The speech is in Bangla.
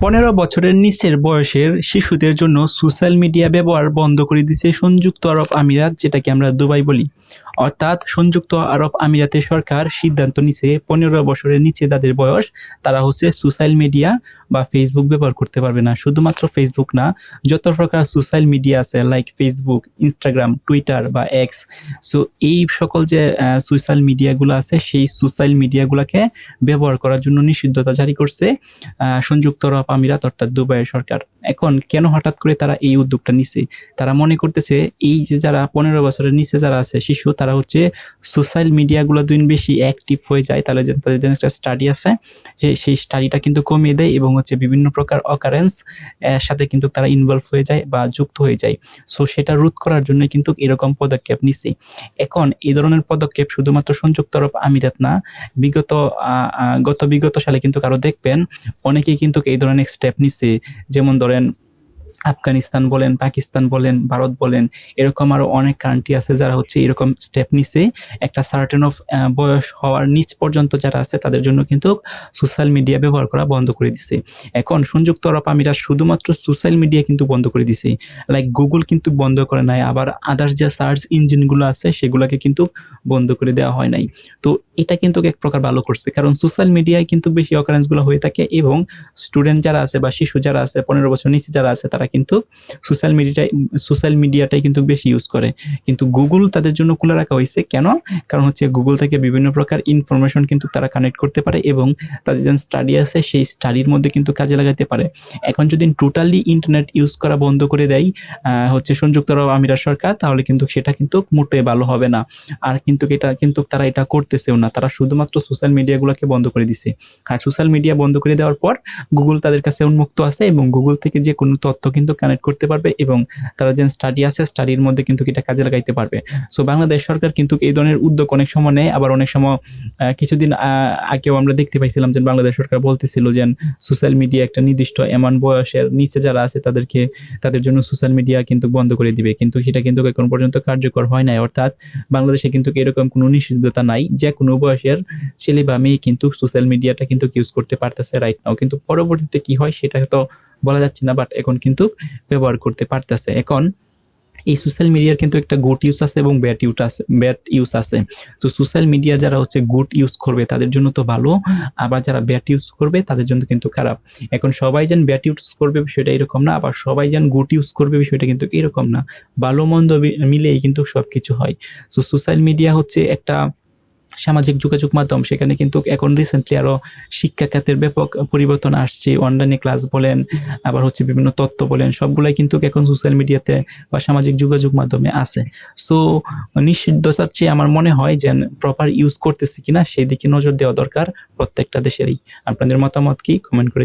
15 বছরের নিচের বয়সের শিশুদের জন্য সোশ্যাল মিডিয়া ব্যবহার বন্ধ করে দিয়েছে সংযুক্ত আরব আমিরাত, যেটাকে আমরা দুবাই বলি। অর্থাৎ সংযুক্ত আরব আমিরাতের সরকার সিদ্ধান্ত নিছে 15 বছরের নিচে যাদের বয়স তারা হচ্ছে সোশ্যাল মিডিয়া বা ফেসবুক ব্যবহার করতে পারবে না। শুধুমাত্র ফেসবুক না, যত প্রকার সোশ্যাল মিডিয়া আছে লাইক ফেসবুক, ইনস্টাগ্রাম, টুইটার বা এক্স, সো এই সকল যে সোশ্যাল মিডিয়াগুলো আছে সেই সোশ্যাল মিডিয়াগুলোকে ব্যবহার করার জন্য নিষিদ্ধতা জারি করছে সংযুক্ত আরব আমিরাত অর্থাৎ দুবাইয়ের সরকার। এখন কেন হঠাৎ করে তারা এই উদ্যোগটা নিছে? তারা মনে করতেছে এই যে যারা 15 বছরের নিচে যারা আছে শিশু, তারা হচ্ছে সোশ্যাল মিডিয়াগুলো দিন বেশি অ্যাক্টিভ হয়ে যায়, তাহলে যে তাদের একটা স্টাডি আছে সেই স্টাডিটা কিন্তু কমিয়ে দেয় এবং হচ্ছে বিভিন্ন প্রকার অকারেন্স এর সাথে কিন্তু তারা ইনভলভ হয়ে যায় বা যুক্ত হয়ে যায়। সো সেটা রোধ করার জন্য কিন্তু এরকম পদক্ষেপ নিছে। এখন এই ধরনের পদক্ষেপ শুধুমাত্র সংযুক্ত আরব আমিরাত না, বিগত সালে কিন্তু আরো দেখবেন অনেকেই কিন্তু এই ধরনের স্টেপ নিছে। যেমন ধরেন আফগানিস্তান বলেন, পাকিস্তান বলেন, ভারত বলেন, এরকম আরো অনেক কান্ট্রি আছে যারা হচ্ছে এরকম স্টেপ নিছে। একটা সার্টেন অফ বয়স হওয়ার নিচ পর্যন্ত যারা আছে তাদের জন্য কিন্তু সোশ্যাল মিডিয়া ব্যবহার করা বন্ধ করে দিছে। এখন সংযুক্ত আরব আমিরাত শুধুমাত্র সোশ্যাল মিডিয়া কিন্তু বন্ধ করে দিছে, লাইক গুগল কিন্তু বন্ধ করে নাই, আবার আদার্স যে সার্চ ইঞ্জিনগুলো আছে সেগুলোকে কিন্তু বন্ধ করে দেওয়া হয় নাই। তো এটা কিন্তু এক প্রকার ভালো করছে, কারণ সোশ্যাল মিডিয়ায় কিন্তু বেশি অকারেন্সগুলো হয়ে থাকে এবং স্টুডেন্ট যারা আছে বা শিশু যারা আছে 15 বছর নিচে যারা আছে তারা কিন্তু সোশ্যাল মিডিয়াটাই কিন্তু বেশি ইউজ করে। কিন্তু গুগল তাদের জন্য খুলে রাখা হয়েছে কেন? কারণ হচ্ছে গুগল থেকে বিভিন্ন প্রকার ইনফরমেশন কিন্তু তারা কানেক্ট করতে পারে এবং তাদের যে স্টাডি আছে সেই স্টাডির মধ্যে কিন্তু কাজে লাগাতে পারে। এখন যদি টোটালি ইন্টারনেট ইউজ করা বন্ধ করে দেয় হচ্ছে সংযুক্ত আরব আমিরাত সরকার, তাহলে কিন্তু সেটা কিন্তু মোটেই ভালো হবে না। আর কিন্তু তারা এটা করতেছেও না, তারা শুধুমাত্র সোশ্যাল মিডিয়াগুলোকে বন্ধ করে দিছে। আর সোশ্যাল মিডিয়া বন্ধ করে দেওয়ার পর গুগল তাদের কাছে উন্মুক্ত আছে এবং গুগল থেকে যে কোনো তথ্য কিন্তু কানেক্ট করতে পারবে এবং তারা যে স্টাডি আছে স্টাডির মধ্যে কিন্তু এটা কাজে লাগাইতে পারবে। সো বাংলাদেশ সরকার কিন্তু এই ধরনের উদ্যোগ অনেক সময় নেয়, আবার অনেক সময় কিছুদিন আগেও আমরা দেখতে পাইছিলাম যে বাংলাদেশ সরকার বলতেছিল যে সোশ্যাল মিডিয়া একটা নির্দিষ্ট এমন বয়সের নিচে যারা আছে তাদের জন্য সোশ্যাল মিডিয়া কিন্তু বন্ধ করে দিবে, কিন্তু সেটা কিন্তু এখন পর্যন্ত কার্যকর হয় নাই। অর্থাৎ বাংলাদেশে কিন্তু এরকম কোনো নিষিদ্ধতা নাই, যে কোনো বয়সের ছেলে বা মেয়ে কিন্তু সোশ্যাল মিডিয়াটা কিন্তু ইউজ করতে পারতেছে রাইট নাও। কিন্তু পরবর্তীতে কি হয় সেটা তো বলা যাচ্ছে না, বাট এখন কিন্তু ব্যবহার করতে পারতেছে। এখন এই সোশ্যাল মিডিয়ার কিন্তু একটা গুড ইউজ আছে এবং ব্যাড ইউজ আছে। তো সোশ্যাল মিডিয়ার যারা হচ্ছে গুড ইউজ করবে তাদের জন্য তো ভালো, আবার যারা ব্যাড ইউজ করবে তাদের জন্য কিন্তু খারাপ। এখন সবাই যেন ব্যাড ইউজ করবে বিষয়টা এরকম না, আবার সবাই যেন গুড ইউজ করবে বিষয়টা কিন্তু এরকম না। ভালো মন্দ মিলেই কিন্তু সবকিছু হয়। সো সোশ্যাল মিডিয়া হচ্ছে একটা সামাজিক যোগাযোগ মাধ্যম, সেখানে কিন্তু এখন রিসেন্টলি আরো শিক্ষা খাতের ব্যাপক পরিবর্তন আসছে। অনলাইনে ক্লাস বলেন, আবার হচ্ছে বিভিন্ন তথ্য বলেন, সবগুলাই কিন্তু এখন সোশ্যাল মিডিয়াতে বা সামাজিক যোগাযোগ মাধ্যমে আছে। সো নিষিদ্ধতার চেয়ে আমার মনে হয় যে প্রপার ইউজ করতেছে কিনা সেই দিকে নজর দেওয়া দরকার প্রত্যেকটা দেশেরই। আপনাদের মতামত কি? কমেন্ট করে